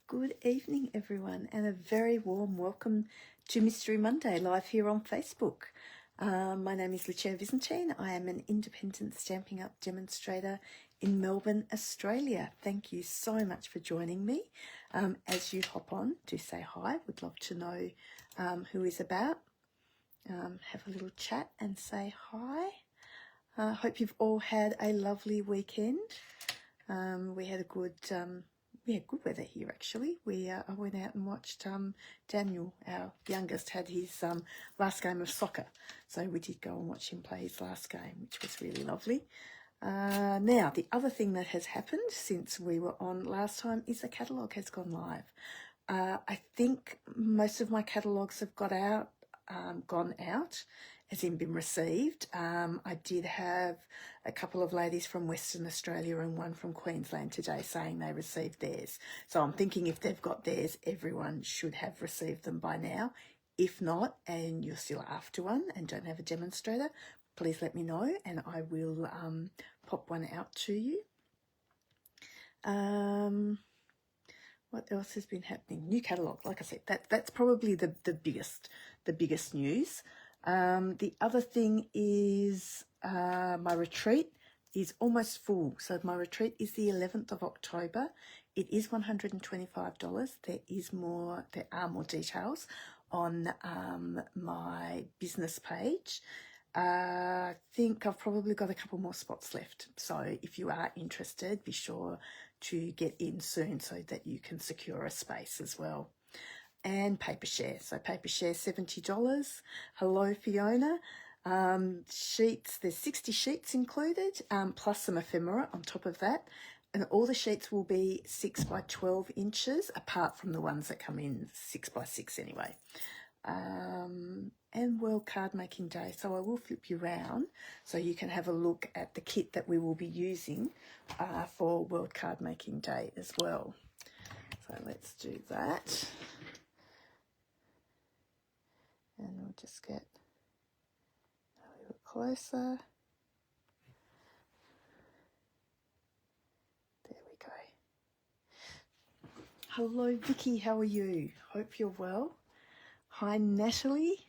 Good evening, everyone, and a very warm welcome to Mystery Monday live here on Facebook. My name is Lucia Visentin. I am an independent Stampin' Up demonstrator in Melbourne, Australia. Thank you so much for joining me. As you hop on, do say hi. Would love to know who is about. Have a little chat and say hi. Hope you've all had a lovely weekend. We had good weather here actually. I went out and watched Daniel, our youngest, had his last game of soccer. So we did go and watch him play his last game, which was really lovely. Now, the other thing that has happened since we were on last time is the catalogue has gone live. I think most of my catalogues have gone out, as in been received. I did have a couple of ladies from Western Australia and one from Queensland today saying they received theirs. So I'm thinking if they've got theirs, everyone should have received them by now. If not, and you're still after one and don't have a demonstrator, please let me know and I will pop one out to you. What else has been happening? New catalogue, like I said, that's probably the biggest news. The other thing is my retreat is almost full. So my retreat is the 11th of October. It is $125. There are more details on my business page. I think I've probably got a couple more spots left. So if you are interested, be sure to get in soon so that you can secure a space as well. And paper share. So paper share $70. Hello, Fiona. Sheets, there's 60 sheets included, plus some ephemera on top of that. And all the sheets will be 6 by 12 inches, apart from the ones that come in 6 by 6 anyway. And World Cardmaking Day. So I will flip you around so you can have a look at the kit that we will be using for World Cardmaking Day as well. So let's do that. And we'll just get a little closer. There we go. Hello, Vicky. How are you? Hope you're well. Hi, Natalie.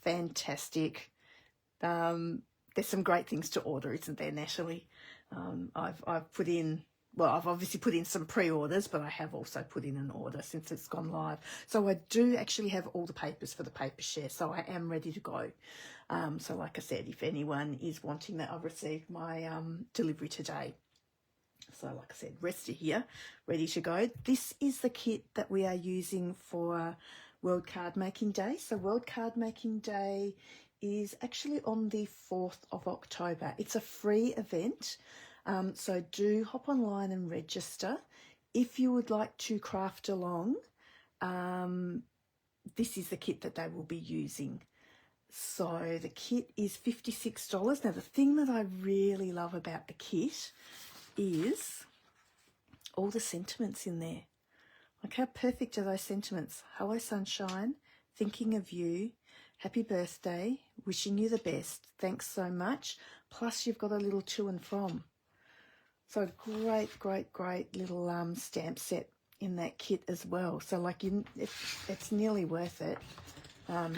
Fantastic. There's some great things to order, isn't there, Natalie? I've put in. Well, I've obviously put in some pre-orders, but I have also put in an order since it's gone live. So I do actually have all the papers for the paper share, so I am ready to go. So like I said, if anyone is wanting that, I've received my delivery today. So like I said, rest of here, ready to go. This is the kit that we are using for World Cardmaking Day. So World Cardmaking Day is actually on the 4th of October. It's a free event. So do hop online and register. If you would like to craft along, this is the kit that they will be using. So the kit is $56. Now the thing that I really love about the kit is all the sentiments in there. Like how perfect are those sentiments? Hello sunshine, thinking of you, happy birthday, wishing you the best, thanks so much. Plus you've got a little to and from. So great little stamp set in that kit as well. So like it's nearly worth it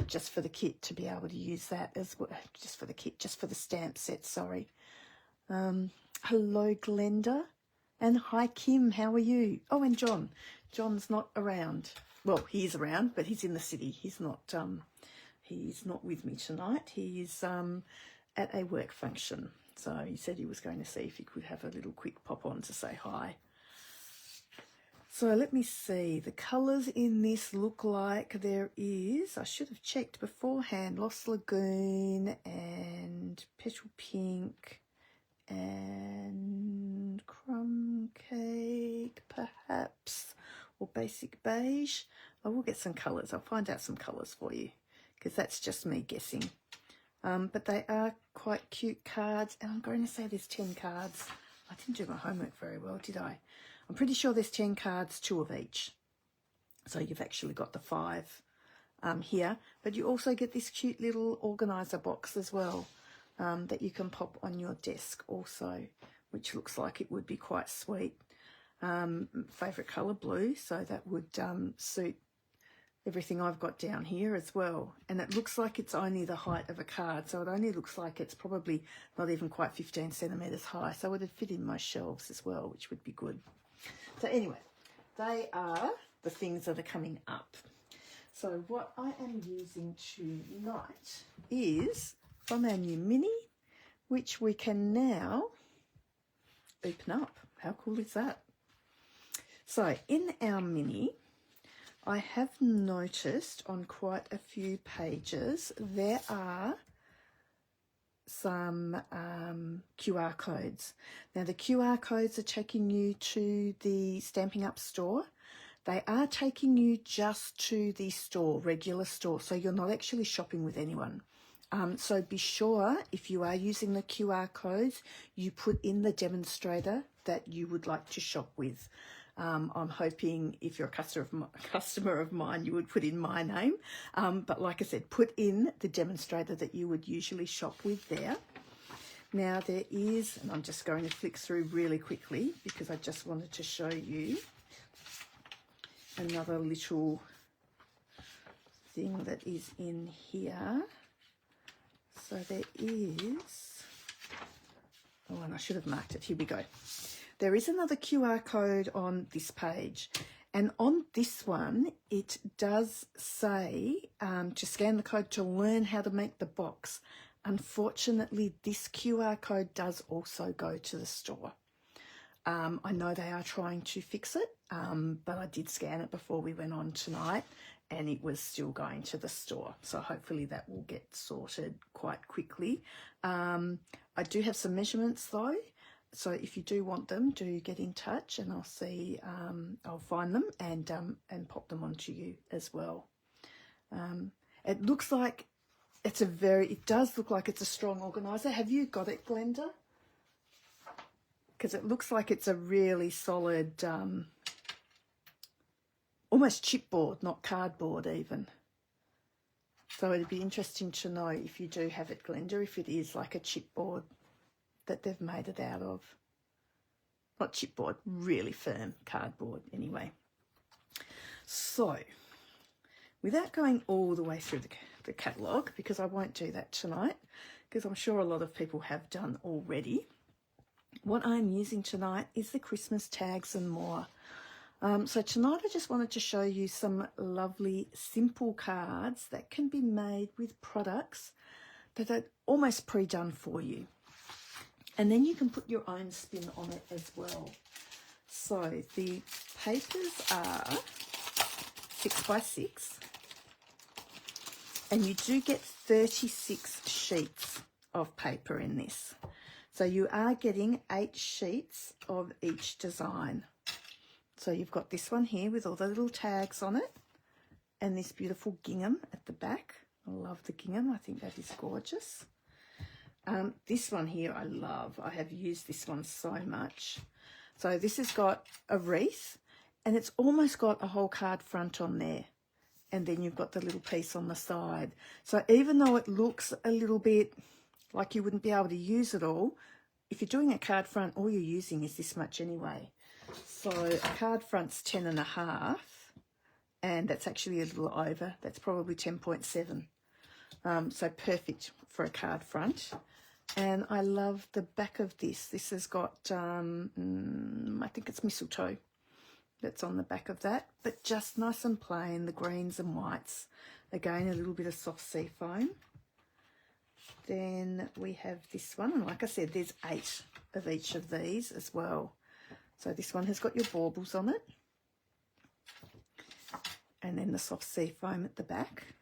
just for the kit to be able to use that as well. Just for the stamp set, sorry. Hello, Glenda. And hi, Kim. How are you? Oh, and John. John's not around. Well, he is around, but he's in the city. He's not with me tonight. He is at a work function. So he said he was going to see if he could have a little quick pop on to say hi. So let me see. The colours in this look like there is, I should have checked beforehand, Lost Lagoon and Petal Pink and Crumb Cake perhaps, or Basic Beige. I will get some colours. I'll find out some colours for you because that's just me guessing. But they are quite cute cards, and I'm going to say there's 10 cards. I didn't do my homework very well, did I? I'm pretty sure there's 10 cards, 2 of each. So you've actually got the 5 here, but you also get this cute little organiser box as well that you can pop on your desk also, which looks like it would be quite sweet. favourite colour, blue, so that would suit everything I've got down here as well. And it looks like it's only the height of a card, so it only looks like it's probably not even quite 15 centimetres high, so it would fit in my shelves as well, which would be good. So anyway, they are the things that are coming up. So what I am using tonight is from our new mini, which we can now open up. How cool is that? So in our mini, I have noticed on quite a few pages there are some QR codes. Now the QR codes are taking you to the Stampin' Up store. They are taking you just to the store, regular store, so you're not actually shopping with anyone. So be sure, if you are using the QR codes, you put in the demonstrator that you would like to shop with. I'm hoping if you're a customer of mine, you would put in my name. But like I said, put in the demonstrator that you would usually shop with there. Now there is, and I'm just going to flick through really quickly because I just wanted to show you another little thing that is in here. So there is, oh, and I should have marked it. Here we go. There is another QR code on this page, and on this one it does say to scan the code to learn how to make the box. Unfortunately, this QR code does also go to the store. I know they are trying to fix it, but I did scan it before we went on tonight, and it was still going to the store. So hopefully that will get sorted quite quickly. I do have some measurements though. So if you do want them, do get in touch and I'll see, I'll find them and pop them onto you as well. It looks like it does look like it's a strong organizer. Have you got it, Glenda? Because it looks like it's a really solid, almost chipboard, not cardboard even. So it'd be interesting to know if you do have it, Glenda, if it is like a chipboard that they've made it out of. Not chipboard, really firm cardboard anyway. So without going all the way through the catalogue, because I won't do that tonight, because I'm sure a lot of people have done already, what I'm using tonight is the Christmas tags and more. So tonight I just wanted to show you some lovely simple cards that can be made with products that are almost pre-done for you. And then you can put your own spin on it as well. So the papers are 6x6, and you do get 36 sheets of paper in this. So you are getting 8 sheets of each design. So you've got this one here with all the little tags on it, and this beautiful gingham at the back. I love the gingham. I think that is gorgeous. This one here I love. I have used this one so much. So this has got a wreath, and it's almost got a whole card front on there. And then you've got the little piece on the side. So even though it looks a little bit like you wouldn't be able to use it all, if you're doing a card front, all you're using is this much anyway. So a card front's 10.5, and that's actually a little over. That's probably 10.7. So perfect for a card front. And I love the back of this. This has got, I think it's mistletoe that's on the back of that, but just nice and plain, the greens and whites. Again, a little bit of soft sea foam. Then we have this one, and like I said, there's 8 of each of these as well. So this one has got your baubles on it, and then the soft sea foam at the back.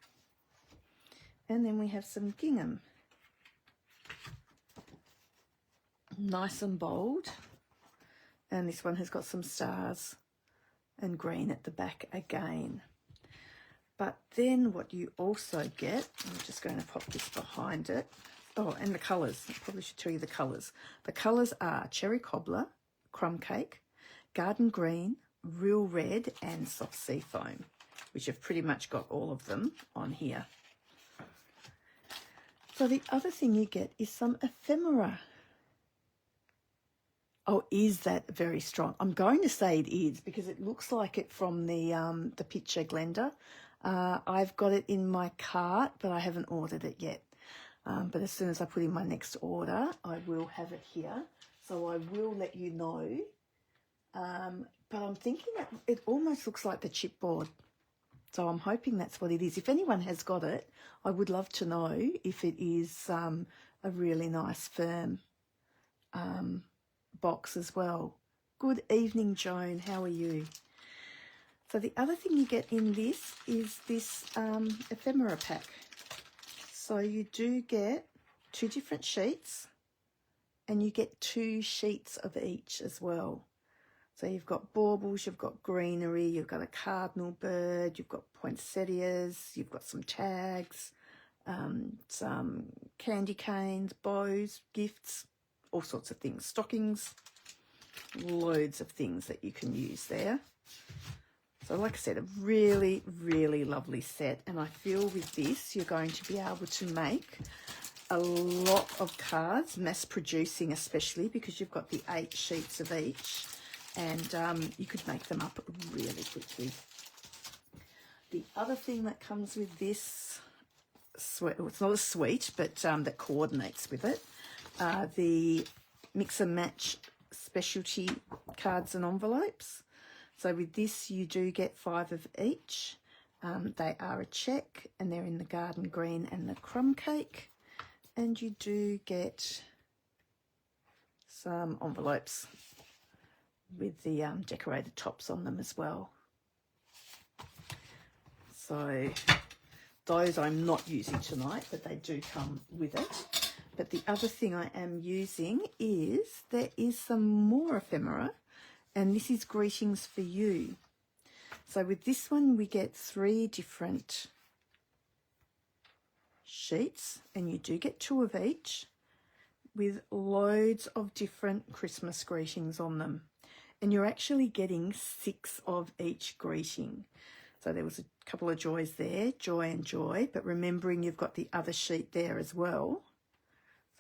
And then we have some gingham. Nice and bold. And this one has got some stars and green at the back again. But then what you also get, I'm just going to pop this behind it. Oh, and the colours. I probably should tell you the colours. The colours are cherry cobbler, crumb cake, garden green, real red, and soft sea foam, which have pretty much got all of them on here. So the other thing you get is some ephemera. Oh, is that very strong? I'm going to say it is because it looks like it from the picture, Glenda. I've got it in my cart, but I haven't ordered it yet. But as soon as I put in my next order, I will have it here. So I will let you know. But I'm thinking that it almost looks like the chipboard. So I'm hoping that's what it is. If anyone has got it, I would love to know if it is a really nice firm box as well. Good evening, Joan. How are you? So the other thing you get in this is this ephemera pack. So you do get 2 different sheets and you get 2 sheets of each as well. So you've got baubles, you've got greenery, you've got a cardinal bird, you've got poinsettias, you've got some tags, some candy canes, bows, gifts, all sorts of things, stockings, loads of things that you can use there. So like I said, a really, really lovely set. And I feel with this, you're going to be able to make a lot of cards, mass producing especially, because you've got the 8 sheets of each. And you could make them up really quickly. The other thing that comes with this, well, it's not a suite, but that coordinates with it, the mix and match specialty cards and envelopes. So with this, you do get 5 of each. They are a check, and they're in the garden green and the crumb cake. And you do get some envelopes with the decorated tops on them as well. So those I'm not using tonight, but they do come with it. But the other thing I am using is there is some more ephemera, and this is greetings for you. So with this one, we get 3 different sheets, and you do get 2 of each with loads of different Christmas greetings on them. And you're actually getting 6 of each greeting. So there was a couple of joys there, joy and joy, but remembering you've got the other sheet there as well.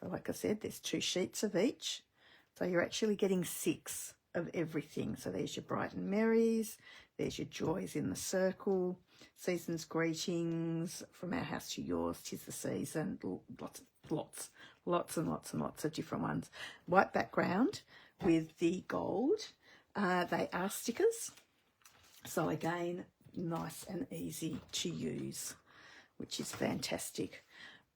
So like I said, there's 2 sheets of each. So you're actually getting 6 of everything. So there's your bright and merries, there's your joys in the circle, season's greetings, from our house to yours, 'tis the season, lots and lots of different ones. White background with the gold. They are stickers. So again, nice and easy to use, which is fantastic.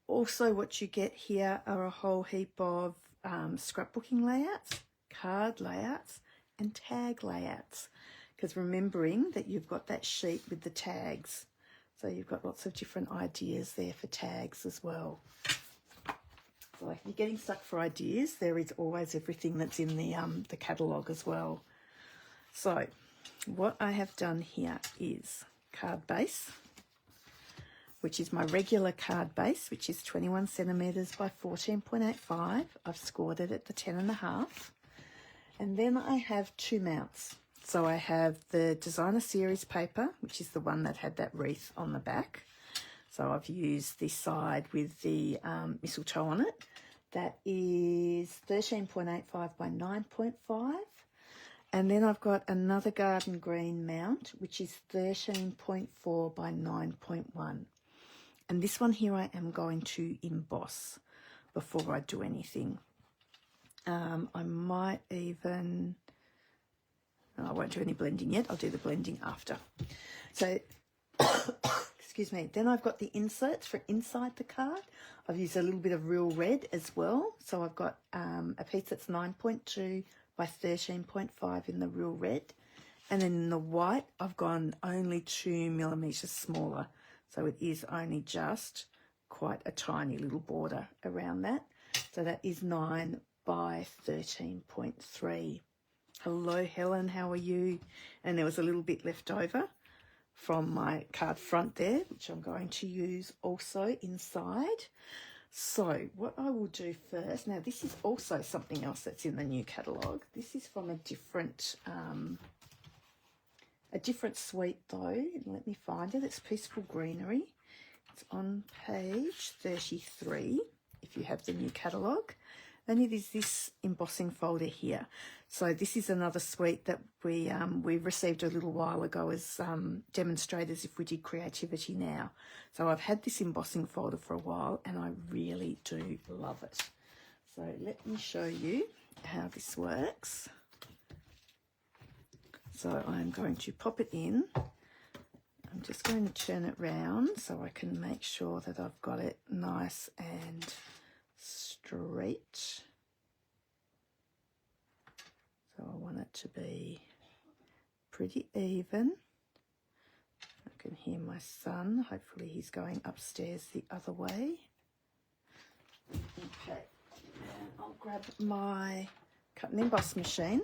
Also, what you get here are a whole heap of scrapbooking layouts, card layouts, and tag layouts. Because remembering that you've got that sheet with the tags. So you've got lots of different ideas there for tags as well. So if you're getting stuck for ideas, there is always everything that's in the catalogue as well. So what I have done here is card base, which is my regular card base, which is 21 centimetres by 14.85. I've scored it at the 10.5. And then I have 2 mounts. So I have the designer series paper, which is the one that had that wreath on the back. So I've used this side with the mistletoe on it. That is 13.85 by 9.5. And then I've got another garden green mount, which is 13.4 by 9.1. And this one here I am going to emboss before I do anything. I might even... I won't do any blending yet. I'll do the blending after. So, excuse me. Then I've got the inserts for inside the card. I've used a little bit of real red as well. So I've got a piece that's 9.2 by 13.5 in the real red. And then in the white, I've gone only 2 millimetres smaller. So it is only just quite a tiny little border around that. So that is 9 by 13.3. Hello, Helen, how are you? And there was a little bit left over from my card front there, which I'm going to use also inside. So what I will do first, now this is also something else that's in the new catalogue. This is from a different suite though. Let me find it. It's Peaceful Greenery. It's on page 33 if you have the new catalogue. only there's this embossing folder here. So this is another suite that we received a little while ago as demonstrators if we did creativity now. So I've had this embossing folder for a while and I really do love it. So let me show you how this works. So I'm going to pop it in. I'm just going to turn it round so I can make sure that I've got it nice and straight. So I want it to be pretty even. I can hear my son. Hopefully he's going upstairs the other way. Okay, and I'll grab my cut and emboss machine.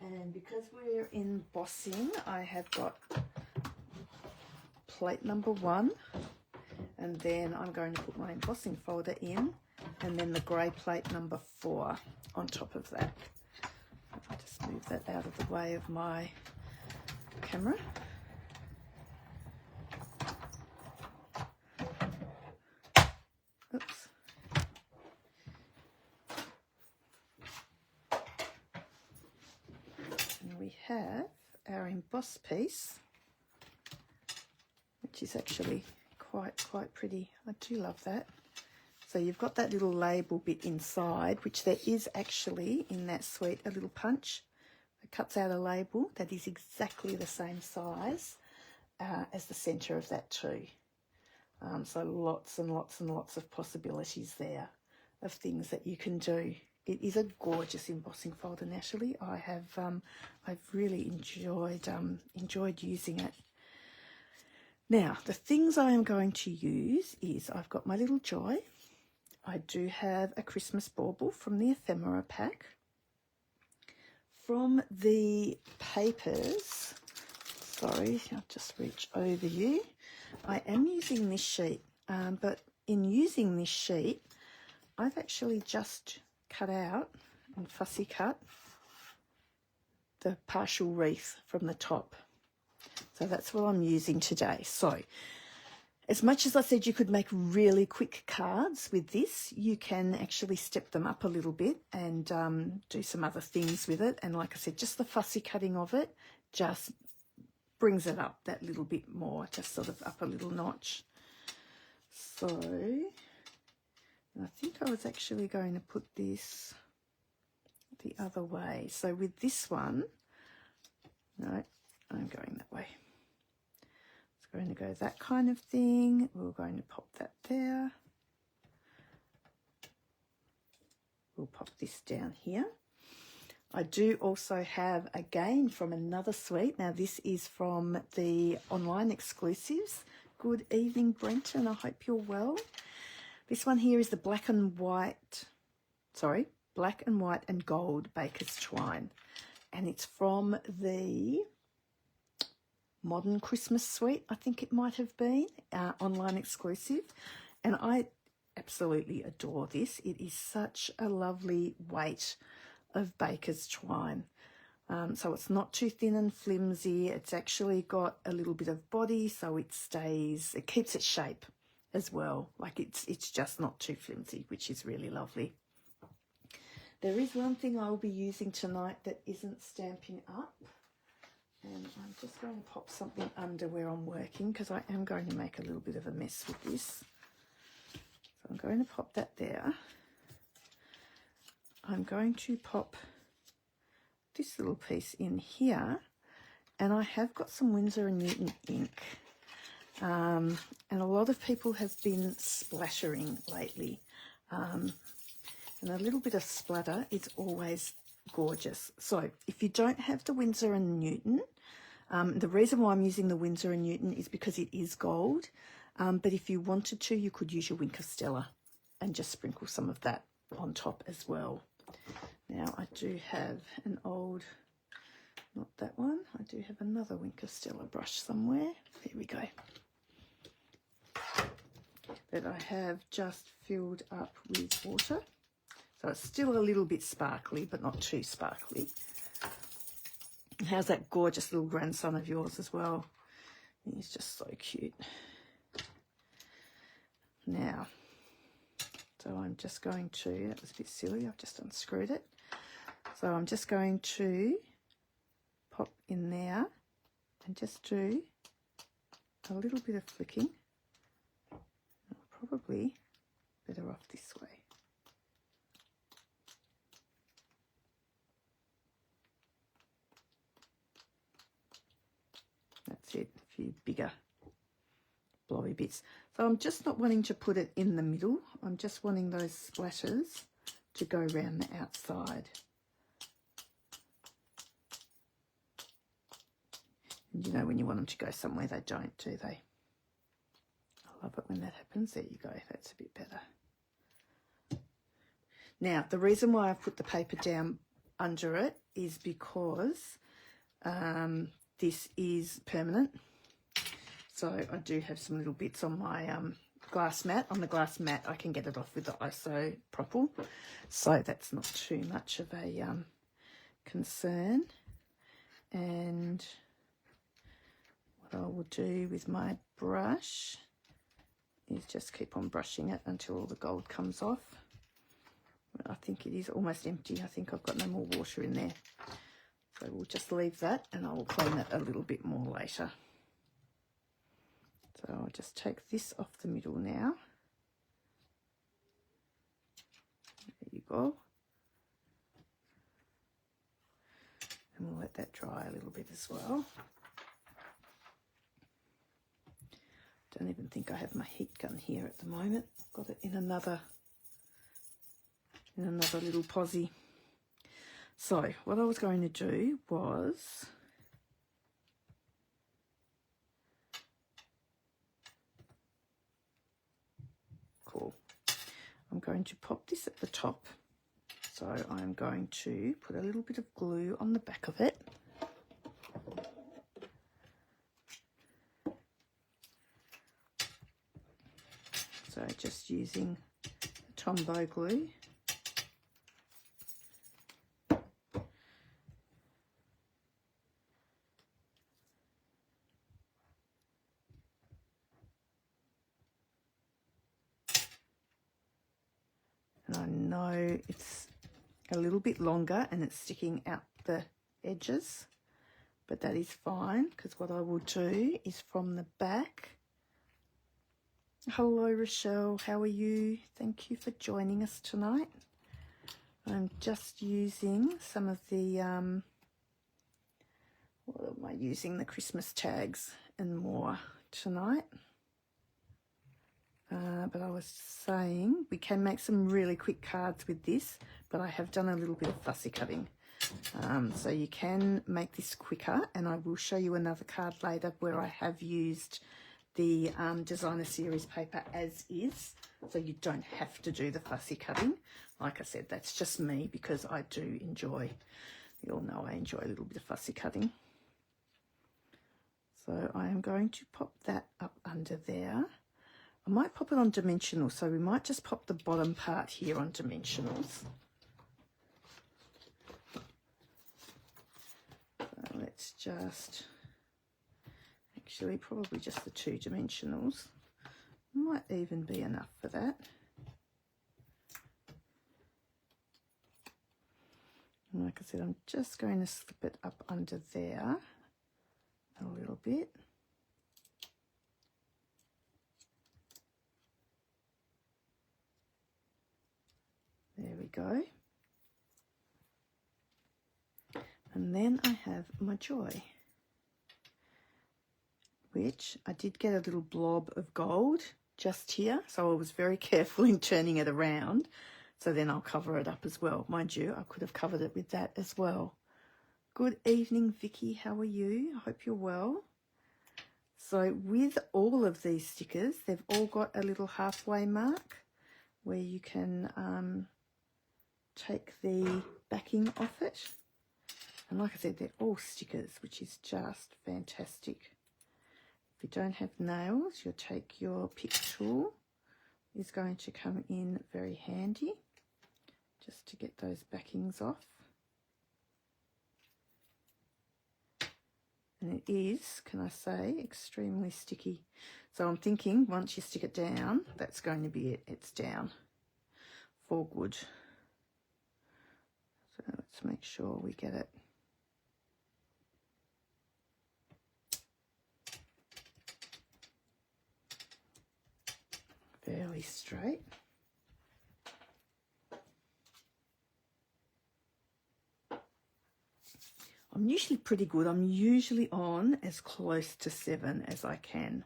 And because we're embossing, I have got plate number 1, and then I'm going to put my embossing folder in, and then the grey plate number 4 on top of that. I'll just move that out of the way of my camera. Oops. And we have our emboss piece, which is actually quite pretty. I do love that. So you've got that little label bit inside, which there is actually in that suite a little punch that cuts out a label that is exactly the same size as the centre of that too. So lots and lots and lots of possibilities there of things that you can do. It is a gorgeous embossing folder, Natalie. I've really enjoyed using it. Now, the things I am going to use is I've got my little joy. I do have a Christmas bauble from the Ephemera pack. From the papers, sorry, I'll just reach over you. I am using this sheet, but in using this sheet, I've actually just cut out and fussy cut the partial wreath from the top. So that's what I'm using today. So as much as I said you could make really quick cards with this, you can actually step them up a little bit and do some other things with it. And like I said, just the fussy cutting of it just brings it up that little bit more, just sort of up a little notch. So I think I was actually going to put this the other way. So with this one, no, I'm going that way. It's going to go that kind of thing. We're going to pop that there. We'll pop this down here. I do also have, again, from another suite. Now, this is from the online exclusives. Good evening, Brenton. I hope you're well. This one here is the black and white and gold Baker's Twine. And it's from the Modern Christmas Suite, I think it might have been, online exclusive. And I absolutely adore this. It is such a lovely weight of Baker's Twine. So it's not too thin and flimsy. It's actually got a little bit of body, so it keeps its shape as well. Like it's just not too flimsy, which is really lovely. There is one thing I'll be using tonight that isn't Stampin' Up. And I'm just going to pop something under where I'm working because I am going to make a little bit of a mess with this. So I'm going to pop that there. I'm going to pop this little piece in here. And I have got some Winsor & Newton ink. And a lot of people have been splattering lately. And a little bit of splatter is always gorgeous. So if you don't have the Winsor & Newton, the reason why I'm using the Winsor & Newton is because it is gold. But if you wanted to, you could use your Wink of Stella and just sprinkle some of that on top as well. Now I do have an old, not that one, I do have another Wink of Stella brush somewhere. Here we go. That I have just filled up with water. So it's still a little bit sparkly, but not too sparkly. How's that gorgeous little grandson of yours as well? He's just so cute. Now, So I'm just going to, that was a bit silly, I've just unscrewed it. So I'm just going to pop in there and just do a little bit of flicking. Probably better off this way. That's it, a few bigger blobby bits. So I'm just not wanting to put it in the middle. I'm just wanting those splashes to go around the outside. And you know when you want them to go somewhere, they don't, do they? I love it when that happens. There you go, that's a bit better. Now, the reason why I've put the paper down under it is because this is permanent. So I do have some little bits on my glass mat. On the glass mat, I can get it off with the isopropyl. So that's not too much of a concern. And what I will do with my brush is just keep on brushing it until all the gold comes off. I think it is almost empty. I think I've got no more water in there. So we'll just leave that and I will clean it a little bit more later. So I'll just take this off the middle now. There you go. And we'll let that dry a little bit as well. Don't even think I have my heat gun here at the moment. I've got it in another little posie. So what I was going to do was I'm going to pop this at the top. So I'm going to put a little bit of glue on the back of it. So just using Tombow glue. And I know it's a little bit longer and it's sticking out the edges, but that is fine because what I will do is from the back. Hello Rochelle, how are you? Thank you for joining us tonight. I'm just using some of the, what am I using? The Christmas tags and more tonight. But I was saying we can make some really quick cards with this, but I have done a little bit of fussy cutting. So you can make this quicker, and I will show you another card later where I have used the designer series paper as is, so you don't have to do the fussy cutting. Like I said, that's just me because I do enjoy, you all know I enjoy a little bit of fussy cutting. So I am going to pop that up under there. I might pop it on dimensional, so we might just pop the bottom part here on dimensionals. So let's just, actually probably just the 2 dimensionals. Might even be enough for that. And like I said, I'm just going to slip it up under there a little bit. There we go. And then I have my joy, which I did get a little blob of gold just here. So I was very careful in turning it around. So then I'll cover it up as well. Mind you, I could have covered it with that as well. Good evening, Vicky. How are you? I hope you're well. So with all of these stickers, they've all got a little halfway mark where you can take the backing off it. And like I said, they're all stickers, which is just fantastic. If you don't have nails, you'll take your pick tool. Is going to come in very handy just to get those backings off. And it is, can I say, extremely sticky. So I'm thinking once you stick it down, that's going to be it. It's down. for good. So let's make sure we get it fairly straight. I'm usually pretty good. I'm usually on as close to 7 as I can.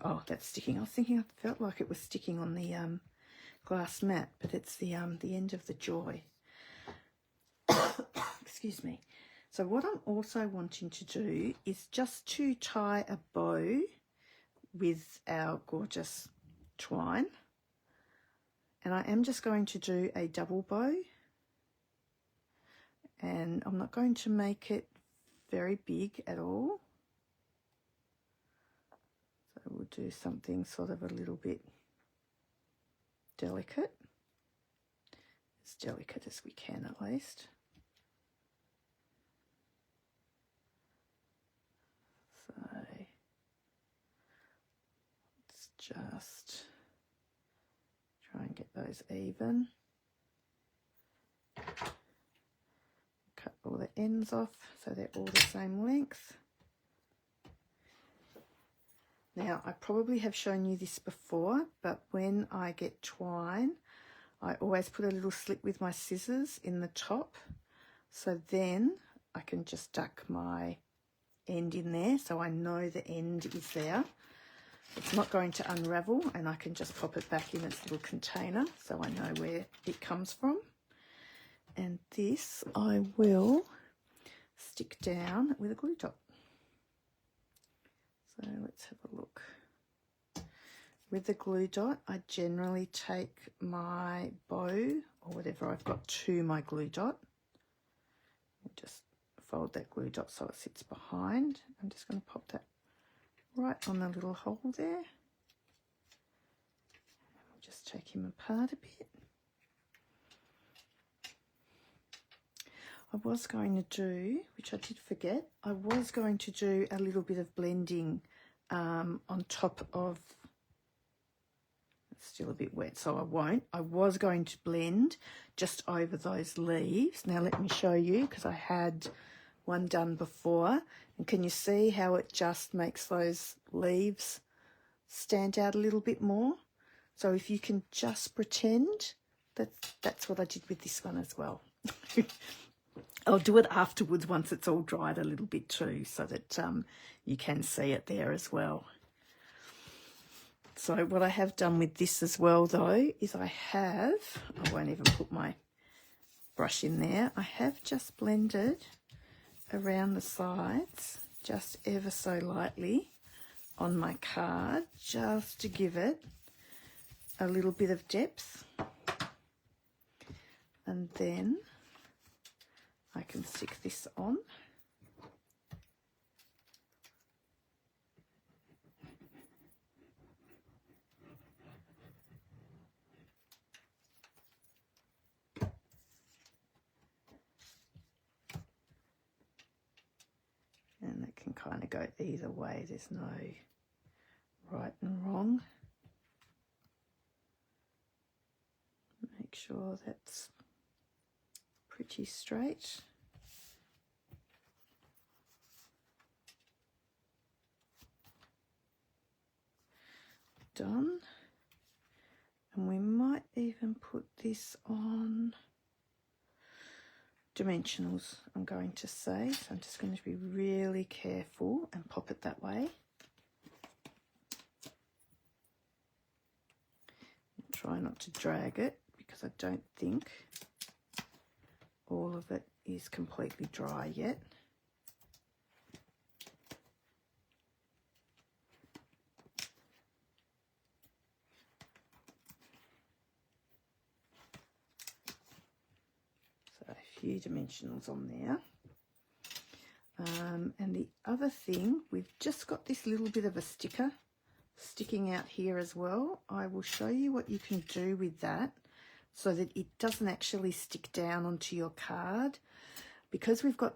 Oh, that's sticking. I was thinking, I felt like it was sticking on the glass mat, but it's the end of the joy. Excuse me. So what I'm also wanting to do is just to tie a bow with our gorgeous twine. And I am just going to do a double bow. And I'm not going to make it very big at all. So we'll do something sort of a little bit delicate. As delicate as we can, at least. So let's just try and get those even. Cut all the ends off so they're all the same length. Now, I probably have shown you this before, but when I get twine, I always put a little slit with my scissors in the top, so then I can just duck my end in there so I know the end is there. It's not going to unravel, and I can just pop it back in its little container so I know where it comes from. And this I will stick down with a glue dot. So let's have a look. With the glue dot, I generally take my bow or whatever I've got to my glue dot. And just fold that glue dot so it sits behind. I'm just going to pop that right on the little hole there. We'll just take him apart a bit. I was going to do, which I did forget, I was going to do a little bit of blending on top of, it's still a bit wet so I won't. I was going to blend just over those leaves. Now let me show you, because I had one done before, and can you see how it just makes those leaves stand out a little bit more? So if you can just pretend that that's what I did with this one as well. I'll do it afterwards once it's all dried a little bit too, so that you can see it there as well. So what I have done with this as well though is I won't even put my brush in there, I have just blended around the sides just ever so lightly on my card, just to give it a little bit of depth. And then I can stick this on. And it can kind of go either way. There's no right and wrong. Make sure that's pretty straight. Done. And we might even put this on dimensionals, I'm going to say. So I'm just going to be really careful and pop it that way. And try not to drag it, because I don't think all of it is completely dry yet. So a few dimensionals on there. And the other thing, we've just got this little bit of a sticker sticking out here as well. I will show you what you can do with that so that it doesn't actually stick down onto your card. Because we've got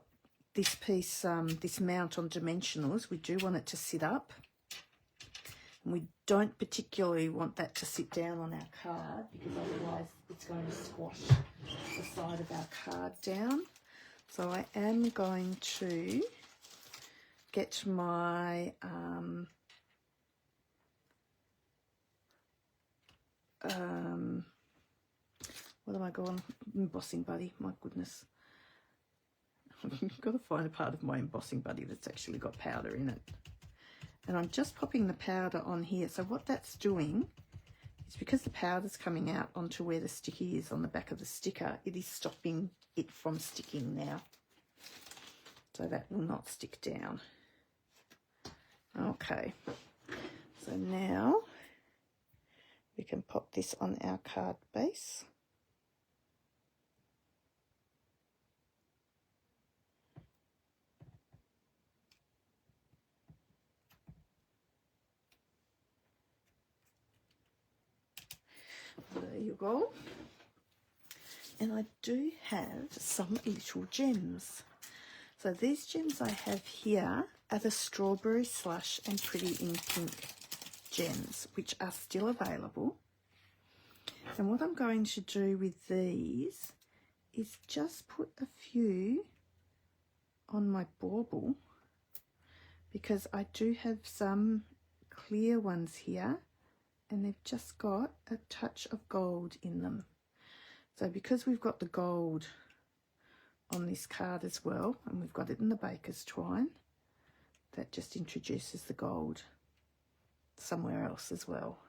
this piece, this mount on dimensionals, we do want it to sit up. And we don't particularly want that to sit down on our card because otherwise it's going to squash the side of our card down. So I am going to get my what am I going? Embossing buddy, my goodness. I've got to find a part of my embossing buddy that's actually got powder in it. And I'm just popping the powder on here. So what that's doing is, because the powder's coming out onto where the sticky is on the back of the sticker, it is stopping it from sticking now. So that will not stick down. Okay. So now we can pop this on our card base. There you go. And I do have some little gems. So these gems I have here are the Strawberry Slush and Pretty in Pink gems, which are still available. And what I'm going to do with these is just put a few on my bauble, because I do have some clear ones here and they've just got a touch of gold in them. So because we've got the gold on this card as well, and we've got it in the baker's twine, that just introduces the gold somewhere else as well.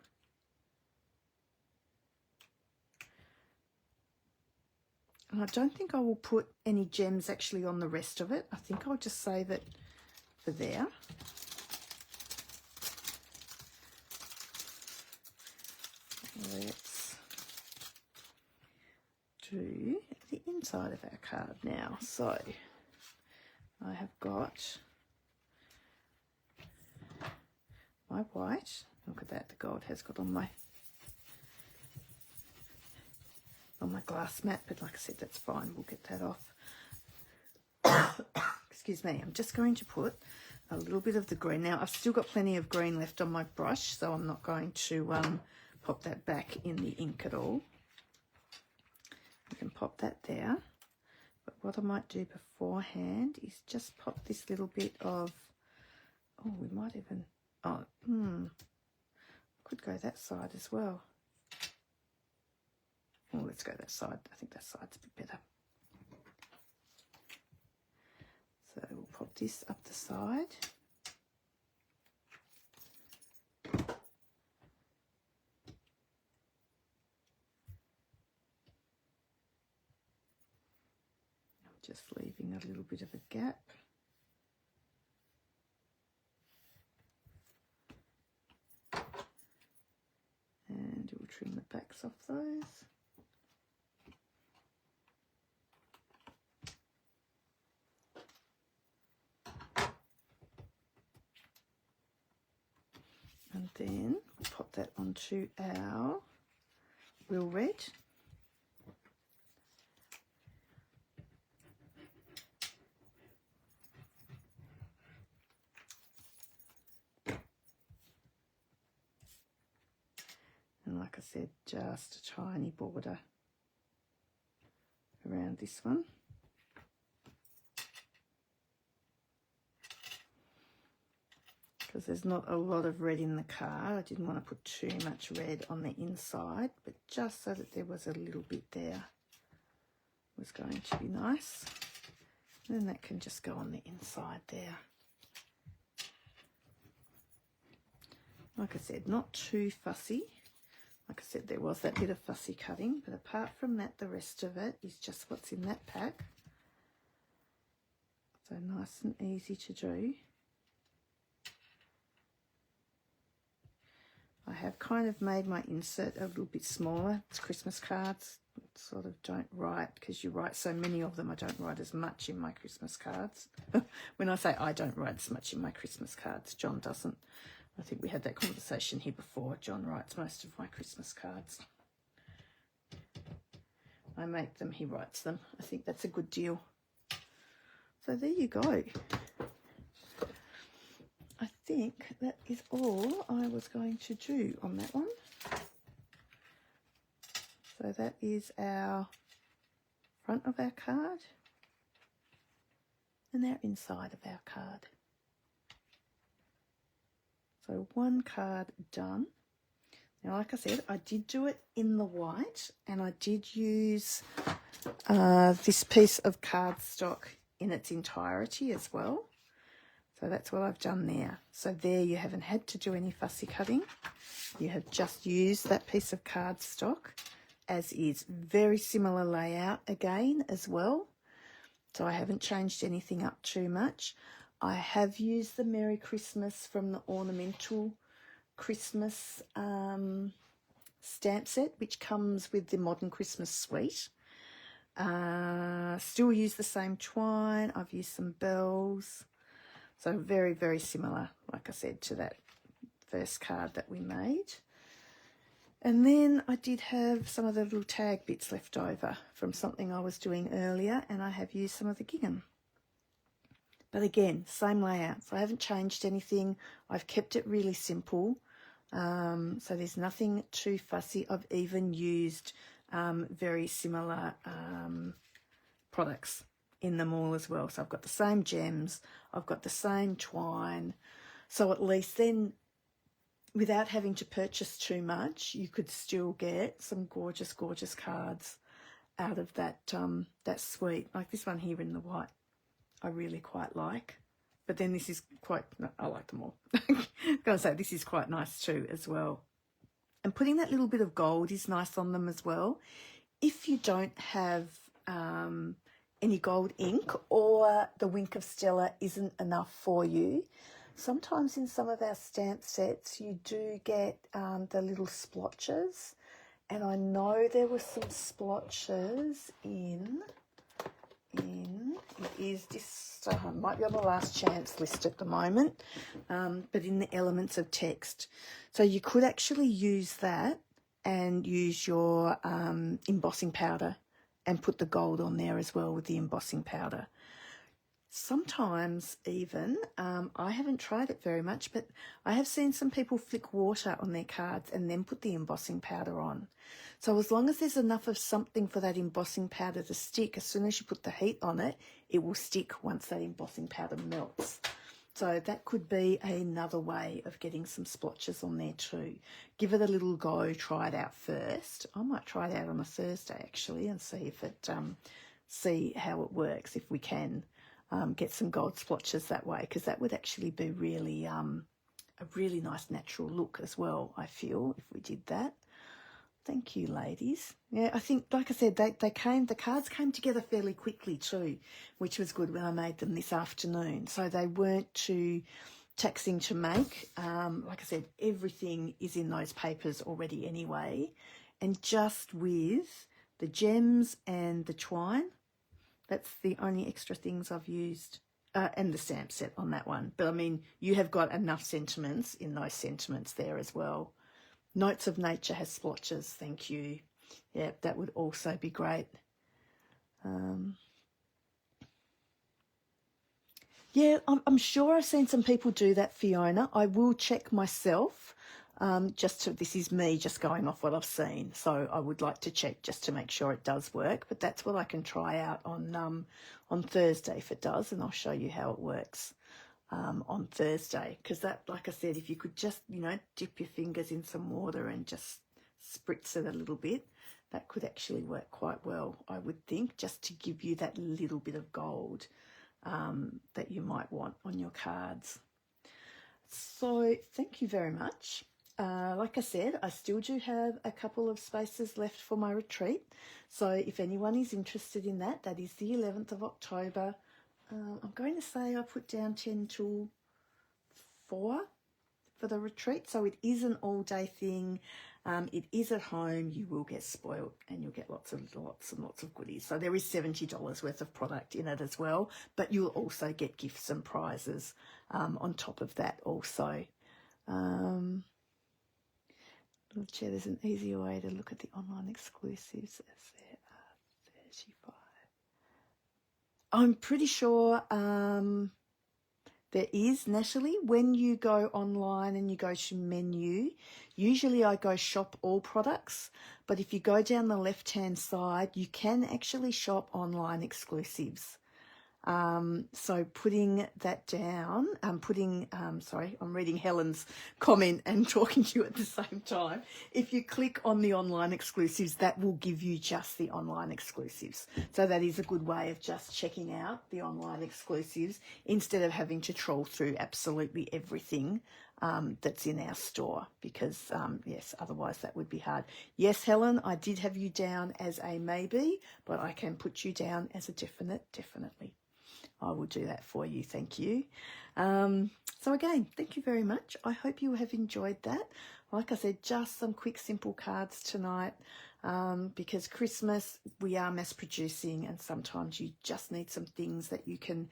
And I don't think I will put any gems actually on the rest of it. I think I'll just save it for there. Let's do the inside of our card now. So I have got my white. Look at that, the gold has got on my glass mat, but like I said, that's fine, we'll get that off. Excuse me. I'm just going to put a little bit of the green. Now I've still got plenty of green left on my brush, so I'm not going to pop that back in the ink at all. I can pop that there, but what I might do beforehand is just pop this little bit of, oh, we might even, oh, could go that side as well. Oh, let's go that side. I think that side's a bit better. So we'll pop this up the side. I'm just leaving a little bit of a gap. And we'll trim the backs off those. And then we'll pop that onto our wheel red. And like I said, just a tiny border around this one. Because there's not a lot of red in the card. I didn't want to put too much red on the inside, but just so that there was a little bit there was going to be nice. And then that can just go on the inside there. Like I said, not too fussy. Like I said, there was that bit of fussy cutting, but apart from that, the rest of it is just what's in that pack. So nice and easy to do. I have kind of made my insert a little bit smaller. It's Christmas cards. Sort of don't write, because you write so many of them, I don't write as much in my Christmas cards. When I say I don't write as much in my Christmas cards, John doesn't. I think we had that conversation here before. John writes most of my Christmas cards. I make them, he writes them. I think that's a good deal. So there you go. I think that is all I was going to do on that one. So that is our front of our card and our inside of our card. So one card done. Now, like I said, I did do it in the white, and I did use this piece of cardstock in its entirety as well. So that's what I've done there. So there you haven't had to do any fussy cutting. You have just used that piece of cardstock as is. Very similar layout again as well. So I haven't changed anything up too much. I have used the Merry Christmas from the Ornamental Christmas stamp set, which comes with the Modern Christmas suite. Still use the same twine. I've used some bells. So very, very similar, like I said, to that first card that we made. And then I did have some of the little tag bits left over from something I was doing earlier, and I have used some of the gingham. But again, same layout. So I haven't changed anything. I've kept it really simple. So there's nothing too fussy. I've even used very similar products in them all as well. So I've got the same gems, I've got the same twine. So at least then, without having to purchase too much, you could still get some gorgeous, gorgeous cards out of that that suite. Like this one here in the white, I really quite like. But then this is quite, I like them all. I'm going to say this is quite nice too as well. And putting that little bit of gold is nice on them as well. If you don't have any gold ink, or the Wink of Stella isn't enough for you, sometimes in some of our stamp sets you do get the little splotches. And I know there were some splotches in it is this, might be on the last chance list at the moment, but in the elements of text. So you could actually use that and use your embossing powder and put the gold on there as well with the embossing powder. Sometimes even, I haven't tried it very much, but I have seen some people flick water on their cards and then put the embossing powder on. So as long as there's enough of something for that embossing powder to stick, as soon as you put the heat on it, it will stick once that embossing powder melts. So that could be another way of getting some splotches on there too. Give it a little go, try it out first. I might try it out on a Thursday actually and see if it, see how it works, if we can. Get some gold splotches that way, because that would actually be really a really nice natural look as well, I feel, if we did that. Thank you, ladies. Yeah, I think, like I said, the cards came together fairly quickly too, which was good when I made them this afternoon. So they weren't too taxing to make. Like I said, everything is in those papers already anyway. And just with the gems and the twine, that's the only extra things I've used, and the stamp set on that one. But I mean, you have got enough sentiments in those sentiments there as well. Notes of Nature has splotches, thank you. Yeah, that would also be great. Yeah, I'm sure I've seen some people do that, Fiona. I will check myself. This is me just going off what I've seen. So I would like to check just to make sure it does work. But that's what I can try out on Thursday if it does, and I'll show you how it works on Thursday. Because that, like I said, if you could just, dip your fingers in some water and just spritz it a little bit, that could actually work quite well, I would think, just to give you that little bit of gold that you might want on your cards. So thank you very much. Like I said, I still do have a couple of spaces left for my retreat. So if anyone is interested in that, that is the 11th of October. I'm going to say I put down 10 till 4 for the retreat. So it is an all-day thing. It is at home. You will get spoiled and you'll get lots and lots of goodies. So there is $70 worth of product in it as well, but you'll also get gifts and prizes on top of that also. Lucia, there's an easier way to look at the online exclusives as there are 35. I'm pretty sure There is, Natalie, when you go online and you go to menu, usually I go shop all products, but if you go down the left-hand side, you can actually shop online exclusives. So putting that down, sorry, I'm reading Helen's comment and talking to you at the same time. If you click on the online exclusives, that will give you just the online exclusives. So that is a good way of just checking out the online exclusives instead of having to troll through absolutely everything that's in our store, because yes, otherwise that would be hard. Yes, Helen, I did have you down as a maybe, but I can put you down as a definite, definitely. I will do that for you. Thank you. So again, thank you very much. I hope you have enjoyed that. Like I said, just some quick, simple cards tonight, because Christmas, we are mass producing, and sometimes you just need some things that you can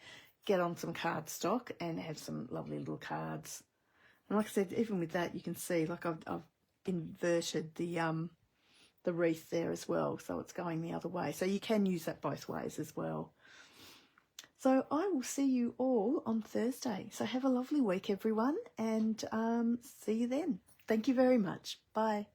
get on some cardstock and have some lovely little cards. And like I said, even with that, you can see, like I've inverted the wreath there as well, so it's going the other way. So you can use that both ways as well. So I will see you all on Thursday. So have a lovely week, everyone, and see you then. Thank you very much. Bye.